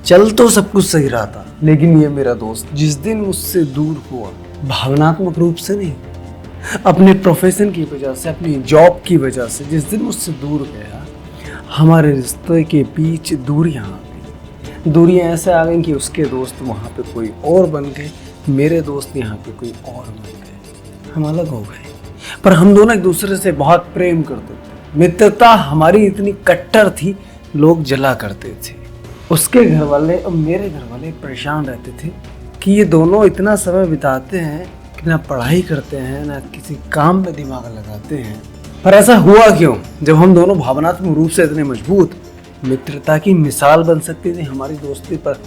चल तो सब कुछ सही रहा था, लेकिन ये मेरा दोस्त जिस दिन मुझसे दूर हुआ, भावनात्मक रूप से नहीं, अपने प्रोफेशन की वजह से, अपनी जॉब की वजह से जिस दिन मुझसे दूर गया, हमारे रिश्ते के बीच दूरियां आ गई। दूरियां ऐसे आ गई कि उसके दोस्त वहाँ पे कोई और बन गए, मेरे दोस्त यहाँ पे कोई और बन गए, हम अलग हो गए। पर हम दोनों एक दूसरे से बहुत प्रेम करते थे, मित्रता हमारी इतनी कट्टर थी, लोग जला करते थे। उसके घर वाले और मेरे घर वाले परेशान रहते थे कि ये दोनों इतना समय बिताते हैं कि ना पढ़ाई करते हैं ना किसी काम में दिमाग लगाते हैं। पर ऐसा हुआ क्यों जब हम दोनों भावनात्मक रूप से इतने मजबूत, मित्रता की मिसाल बन सकती थी हमारी दोस्ती, पर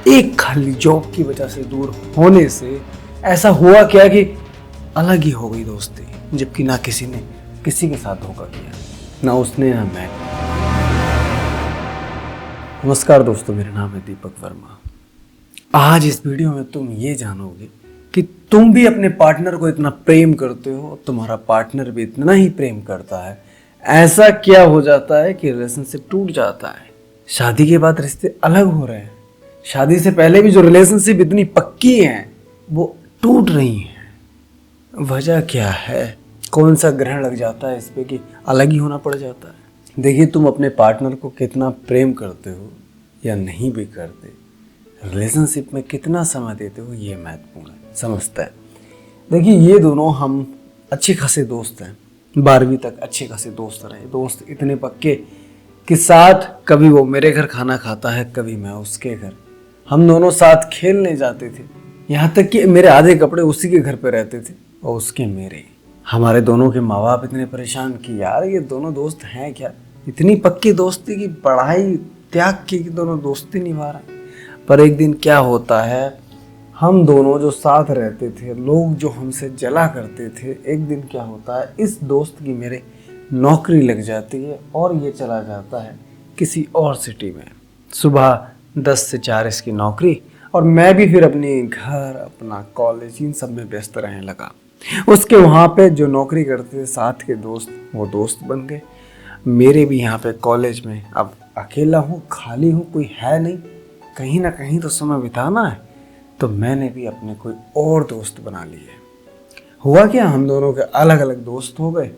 एक खाली जॉब की वजह से दूर होने से ऐसा हुआ क्या कि अलग ही हो गई दोस्ती, जबकि ना किसी ने किसी के साथ धोखा किया, ना उसने ना मैं। नमस्कार दोस्तों, मेरा नाम है दीपक वर्मा। आज इस वीडियो में तुम ये जानोगे कि तुम भी अपने पार्टनर को इतना प्रेम करते हो, तुम्हारा पार्टनर भी इतना ही प्रेम करता है। ऐसा क्या हो जाता है कि रिलेशनशिप टूट जाता है? शादी के बाद रिश्ते अलग हो रहे हैं, शादी से पहले भी जो रिलेशनशिप इतनी पक्की हैं वो टूट रही हैं। वजह क्या है? कौन सा ग्रहण लग जाता है इस पे कि अलग ही होना पड़ जाता है? देखिए, तुम अपने पार्टनर को कितना प्रेम करते हो या नहीं भी करते, रिलेशनशिप में कितना समय देते हो, ये महत्वपूर्ण है, समझते हैं। देखिए, ये दोनों हम अच्छे खासे दोस्त हैं, 12वीं तक अच्छे खासे दोस्त रहे, दोस्त इतने पक्के कि साथ कभी वो मेरे घर खाना खाता है, कभी मैं उसके घर, हम दोनों साथ खेलने जाते थे, यहाँ तक कि मेरे आधे कपड़े उसी के घर पे रहते थे और उसके मेरे। हमारे दोनों के माँ बाप इतने परेशान कि यार ये दोनों दोस्त हैं क्या, इतनी पक्की दोस्ती की पढ़ाई त्याग की कि दोनों दोस्ती निभा रहे हैं। पर एक दिन क्या होता है, हम दोनों जो साथ रहते थे, लोग जो हमसे जला करते थे, एक दिन क्या होता है, इस दोस्त की मेरे नौकरी लग जाती है और ये चला जाता है किसी और सिटी में। सुबह 10 से 4 इसकी नौकरी, और मैं भी फिर अपनी घर, अपना कॉलेज, इन सब में व्यस्त रहने लगा। उसके वहाँ पे जो नौकरी करते थे साथ के दोस्त, वो दोस्त बन गए। मेरे भी यहाँ पे कॉलेज में अब अकेला हूँ, खाली हूँ, कोई है नहीं, कहीं ना कहीं तो समय बिताना है, तो मैंने भी अपने कोई और दोस्त बना लिए। हुआ क्या, हम दोनों के अलग अलग दोस्त हो गए।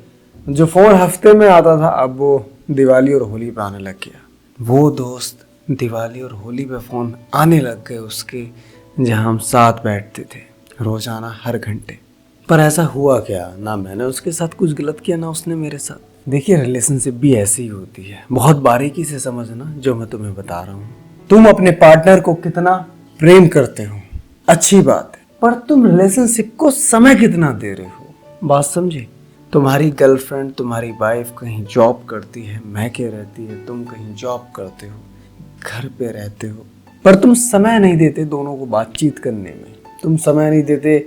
जो फ़ोन हफ्ते में आता था, अब वो दिवाली और होली पे आने लग गया। वो दोस्त दिवाली और होली पे फ़ोन आने लग गए उसके, जहाँ हम साथ बैठते थे रोज़ाना हर घंटे। पर ऐसा हुआ क्या, ना मैंने उसके साथ कुछ गलत किया, ना उसने मेरे साथ। देखिए, रिलेशनशिप भी ऐसी ही होती है, बहुत बारीकी से समझना जो मैं तुम्हें बता रहा हूँ। तुम अपने पार्टनर को कितना प्रेम करते हो, अच्छी बात है, पर तुम रिलेशनशिप को समय कितना दे रहे हो, बात समझे। तुम्हारी गर्लफ्रेंड, तुम्हारी वाइफ कहीं जॉब करती है, मैके रहती है, तुम कहीं जॉब करते हो, घर पे रहते हो, पर तुम समय नहीं देते दोनों को बातचीत करने में, तुम समय नहीं देते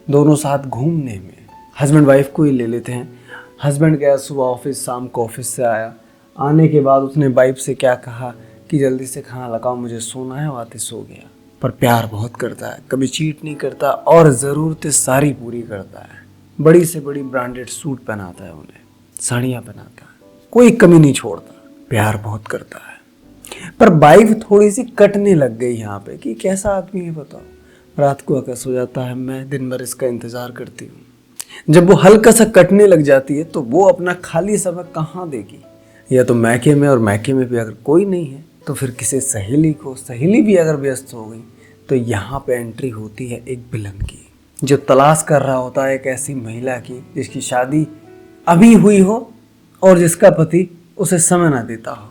दोनों साथ घूमने में। हस्बैंड वाइफ को ही ले लेते हैं, हस्बैंड गया सुबह ऑफिस, शाम को ऑफिस से आया, आने के बाद उसने वाइफ से क्या कहा कि जल्दी से खाना लगाओ, मुझे सोना है, वापस सो गया। पर प्यार बहुत करता है, कभी चीट नहीं करता और ज़रूरतें सारी पूरी करता है। बड़ी से बड़ी ब्रांडेड सूट पहनाता है उन्हें, साड़ियाँ पहनाता है, कोई कमी नहीं छोड़ता, प्यार बहुत करता है। पर वाइफ थोड़ी सी कटने लग गई यहाँ पे कि कैसा आदमी है बताओ, रात को आकर सो जाता है, मैं दिन भर इसका इंतज़ार करती हूँ। जब वो हल्का सा कटने लग जाती है तो वो अपना खाली समय कहाँ देगी, या तो मैके में, और मैके में भी अगर कोई नहीं है तो फिर किसी सहेली को, सहेली भी अगर व्यस्त हो गई तो यहाँ पे एंट्री होती है एक विलन की, जो तलाश कर रहा होता है एक ऐसी महिला की जिसकी शादी अभी हुई हो और जिसका पति उसे समय ना देता हो।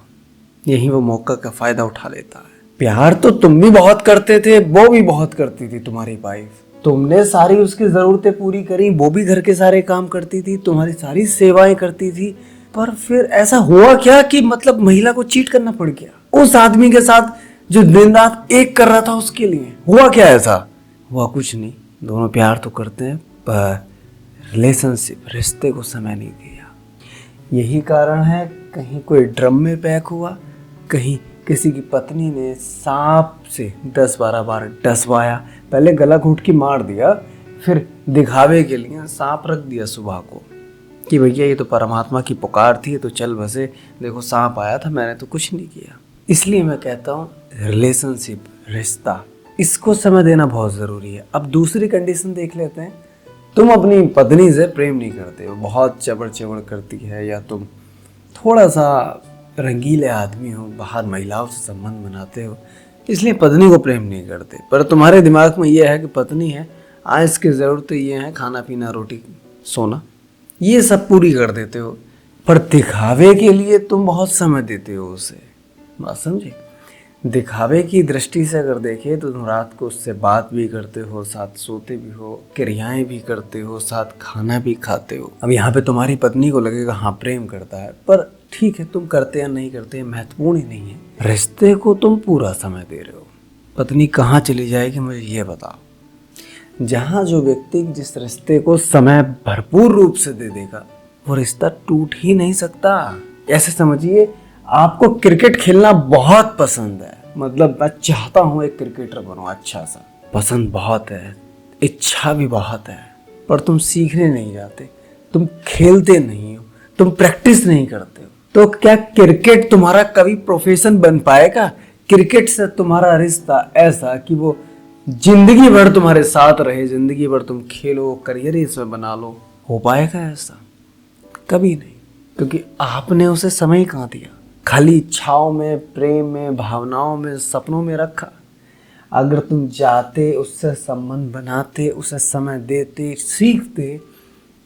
यही वो मौका का फायदा उठा लेता है। प्यार तो तुम भी बहुत करते थे, वो भी बहुत करती थी तुम्हारी वाइफ, तुमने सारी उसकी जरूरतें पूरी करी, वो भी घर के सारे काम करती थी, तुम्हारी सारी सेवाएं करती थी। पर फिर ऐसा हुआ क्या कि मतलब महिला को चीट करना पड़ गया उस आदमी के साथ जो दिन रात एक कर रहा था उसके लिए? हुआ क्या ऐसा? हुआ कुछ नहीं, दोनों प्यार तो करते हैं पर रिलेशनशिप, रिश्ते को समय नहीं दिया। यही कारण है, कहीं कोई ड्रम में पैक हुआ, कहीं किसी की पत्नी ने सांप से 10-12 बार डसवाया, पहले गला घोट के मार दिया, फिर दिखावे के लिए सांप रख दिया सुबह को कि भैया ये तो परमात्मा की पुकार थी, तो चल बसे, देखो सांप आया था, मैंने तो कुछ नहीं किया। इसलिए मैं कहता हूँ रिलेशनशिप, रिश्ता, इसको समय देना बहुत ज़रूरी है। अब दूसरी कंडीशन देख लेते हैं। तुम अपनी पत्नी से प्रेम नहीं करते हो, बहुत चबड़ चबड़ करती है, या तुम थोड़ा सा रंगीले आदमी हो, बाहर महिलाओं से संबंध बनाते हो, इसलिए पत्नी को प्रेम नहीं करते। पर तुम्हारे दिमाग में यह है कि पत्नी है, आज इसकी ज़रूरतें ये हैं, खाना पीना रोटी सोना, ये सब पूरी कर देते हो। पर दिखावे के लिए तुम बहुत समय देते हो उसे। बात समझे? दिखावे की दृष्टि से अगर देखें तो तुम रात को उससे बात भी करते हो, साथ सोते भी हो, क्रियाएं भी करते हो, साथ खाना भी खाते हो। अब यहाँ पे तुम्हारी पत्नी को लगेगा हाँ प्रेम करता है, पर ठीक है, तुम करते या नहीं करते महत्वपूर्ण ही नहीं है। रिश्ते को तुम पूरा समय दे रहे हो। पत्नी कहाँ चली जाएगी मुझे ये बताओ। जहाँ जो व्यक्ति जिस रिश्ते को समय भरपूर रूप से दे देगा वो रिश्ता टूट ही नहीं सकता। ऐसे समझिए, आपको क्रिकेट खेलना बहुत पसंद है, मतलब मैं चाहता हूँ एक क्रिकेटर बनूं अच्छा सा, पसंद बहुत है, इच्छा भी बहुत है, पर तुम सीखने नहीं जाते, तुम खेलते नहीं हो, तुम प्रैक्टिस नहीं करते हो, तो क्या क्रिकेट तुम्हारा कभी प्रोफेशन बन पाएगा? क्रिकेट से तुम्हारा रिश्ता ऐसा कि वो जिंदगी भर तुम्हारे साथ रहे, जिंदगी भर तुम खेलो, करियर इसमें बना लो, हो पाएगा ऐसा? कभी नहीं, क्योंकि आपने उसे समय कहाँ दिया, खाली इच्छाओं में, प्रेम में, भावनाओं में, सपनों में रखा। अगर तुम जाते, उससे संबंध बनाते, उसे समय देते, सीखते,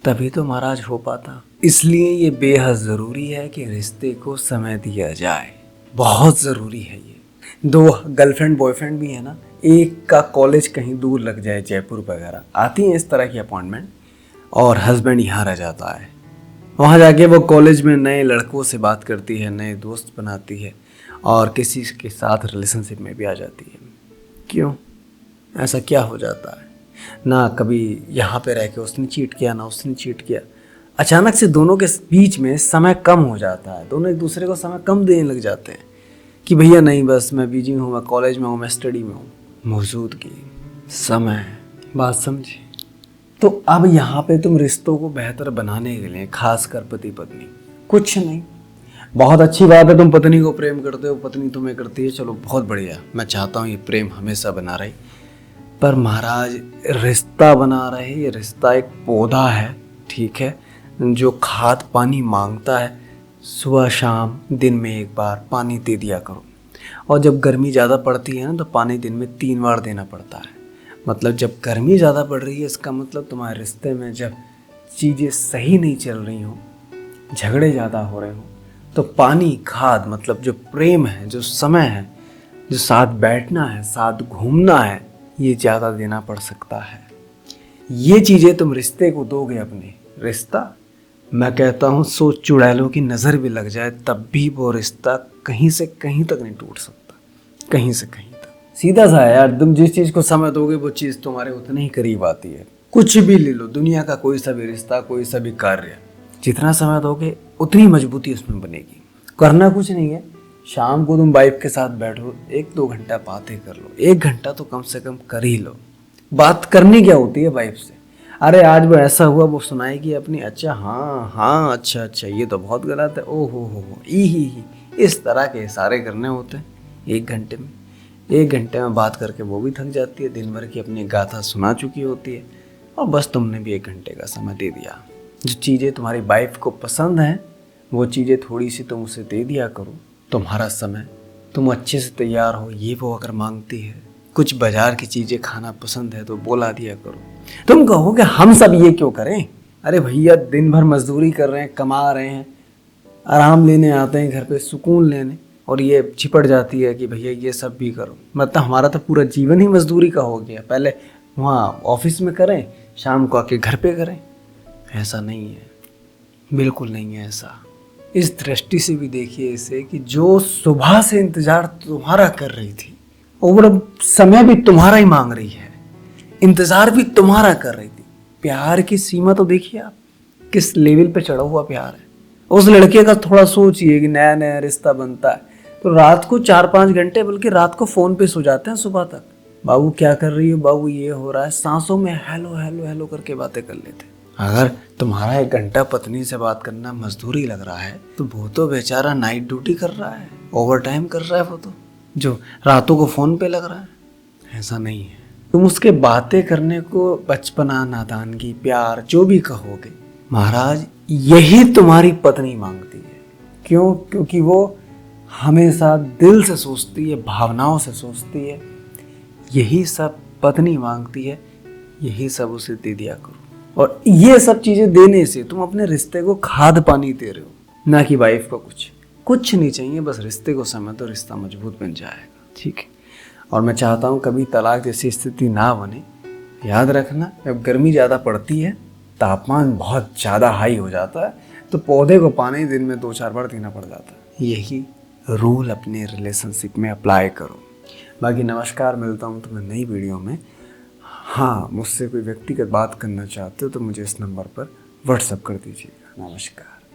तभी तो महाराज हो पाता। इसलिए ये बेहद ज़रूरी है कि रिश्ते को समय दिया जाए, बहुत ज़रूरी है ये। दो गर्लफ्रेंड बॉयफ्रेंड भी है ना, एक का कॉलेज कहीं दूर लग जाए, जयपुर वगैरह आती हैं इस तरह की अपॉइंटमेंट, और हस्बैंड यहाँ रह जाता है, वहाँ जाके वो कॉलेज में नए लड़कों से बात करती है, नए दोस्त बनाती है, और किसी के साथ रिलेशनशिप में भी आ जाती है। क्यों? ऐसा क्या हो जाता है? ना कभी यहाँ पे रह के उसने चीट किया, ना उसने चीट किया, अचानक से दोनों के बीच में समय कम हो जाता है, दोनों एक दूसरे को समय कम देने लग जाते हैं कि भैया नहीं, बस मैं बिजी हूँ, मैं कॉलेज में हूँ, मैं स्टडी में हूँ। मौजूदगी, समय, बात समझे? तो अब यहाँ पे तुम रिश्तों को बेहतर बनाने के लिए, खासकर पति पत्नी, कुछ नहीं, बहुत अच्छी बात है तुम पत्नी को प्रेम करते हो, पत्नी तुम्हें करती है, चलो बहुत बढ़िया, मैं चाहता हूँ ये प्रेम हमेशा बना रहे। पर महाराज, रिश्ता बना रहे, ये रिश्ता एक पौधा है, ठीक है, जो खाद पानी मांगता है। सुबह शाम दिन में एक बार पानी दे दिया करो, और जब गर्मी ज़्यादा पड़ती है ना तो पानी दिन में 3 बार देना पड़ता है। मतलब जब गर्मी ज़्यादा पड़ रही है, इसका मतलब तुम्हारे रिश्ते में जब चीज़ें सही नहीं चल रही हों, झगड़े ज़्यादा हो रहे हों, तो पानी, खाद, मतलब जो प्रेम है, जो समय है, जो साथ बैठना है, साथ घूमना है, ये ज़्यादा देना पड़ सकता है। ये चीज़ें तुम रिश्ते को दोगे अपने, रिश्ता, मैं कहता हूँ 100 चुड़ैलों की नज़र भी लग जाए तब भी वो रिश्ता कहीं से कहीं तक नहीं टूट सकता, कहीं से कहीं तक। सीधा सा है यार, तुम जिस चीज़ को समय दोगे वो चीज़ तुम्हारे उतने ही करीब आती है। कुछ भी ले लो, दुनिया का कोई सा भी रिश्ता, कोई सा भी कार्य, जितना समय दोगे उतनी मजबूती उसमें बनेगी। करना कुछ नहीं है, शाम को तुम वाइफ के साथ बैठो, 1-2 घंटा बातें कर लो, 1 घंटा तो कम से कम कर ही लो। बात करनी क्या होती है वाइफ से? अरे आज वो ऐसा हुआ, वो सुनाएगी अपनी, अच्छा हाँ हाँ, अच्छा अच्छा, ये तो बहुत गलत है, ओ हो, ही, इस तरह के इशारे करने होते हैं 1 घंटे में। 1 घंटे में बात करके वो भी थक जाती है, दिन भर की अपनी गाथा सुना चुकी होती है, और बस तुमने भी 1 घंटे का समय दे दिया। जो चीज़ें तुम्हारी वाइफ को पसंद हैं वो चीज़ें थोड़ी सी तुम उसे दे दिया करो। तुम्हारा समय, तुम अच्छे से तैयार हो, ये वो अगर मांगती है, कुछ बाजार की चीज़ें खाना पसंद है तो बोला दिया करो। तुम कहोगे हम सब ये क्यों करें? अरे भैया, दिन भर मजदूरी कर रहे हैं, कमा रहे हैं, आराम लेने आते हैं घर पे, सुकून लेने, और ये चिपट जाती है कि भैया ये सब भी करो। मतलब हमारा तो पूरा जीवन ही मजदूरी का हो गया, पहले वहाँ ऑफिस में करें, शाम को आके घर पे करें। ऐसा नहीं है, बिल्कुल नहीं है ऐसा। इस दृष्टि से भी देखिए इसे कि जो सुबह से इंतजार तुम्हारा कर रही थी, और समय भी तुम्हारा ही मांग रही है, इंतजार भी तुम्हारा कर रही थी। प्यार की सीमा तो देखिए आप, किस लेवल पे चढ़ा हुआ प्यार है। उस लड़के का थोड़ा सोचिए कि नया नया रिश्ता बनता है तो रात को 4-5 घंटे, बल्कि रात को फोन पे सो जाते हैं सुबह तक। बाबू क्या कर रही हो, बाबू ये हो रहा है, सांसों में हेलो हेलो हेलो करके बातें कर लेते। अगर तुम्हारा 1 घंटा पत्नी से बात करना मजदूरी लग रहा है तो वो तो बेचारा नाइट ड्यूटी कर रहा है, ओवर टाइम कर रहा है वो तो। जो रातों को फ़ोन पे लग रहा है? ऐसा नहीं है। तुम उसके बातें करने को बचपना, नादानगी, प्यार जो भी कहोगे, महाराज यही तुम्हारी पत्नी मांगती है। क्यों? क्योंकि वो हमेशा दिल से सोचती है, भावनाओं से सोचती है। यही सब पत्नी मांगती है, यही सब उसे दे दिया करो। और ये सब चीज़ें देने से तुम अपने रिश्ते को खाद पानी दे रहे हो, ना कि वाइफ को कुछ नहीं चाहिए, बस रिश्ते को समय तो रिश्ता मजबूत बन जाएगा। ठीक है। और मैं चाहता हूँ कभी तलाक जैसी स्थिति ना बने। याद रखना, जब गर्मी ज़्यादा पड़ती है, तापमान बहुत ज़्यादा हाई हो जाता है, तो पौधे को पानी दिन में 2-4 बार देना पड़ जाता है। यही रूल अपने रिलेशनशिप में अप्लाई करो। बाकी नमस्कार, मिलता हूँ तुम्हें नई वीडियो में। हाँ, मुझसे कोई व्यक्तिगत बात करना चाहते हो तो मुझे इस नंबर पर व्हाट्सएप कर दीजिएगा। नमस्कार।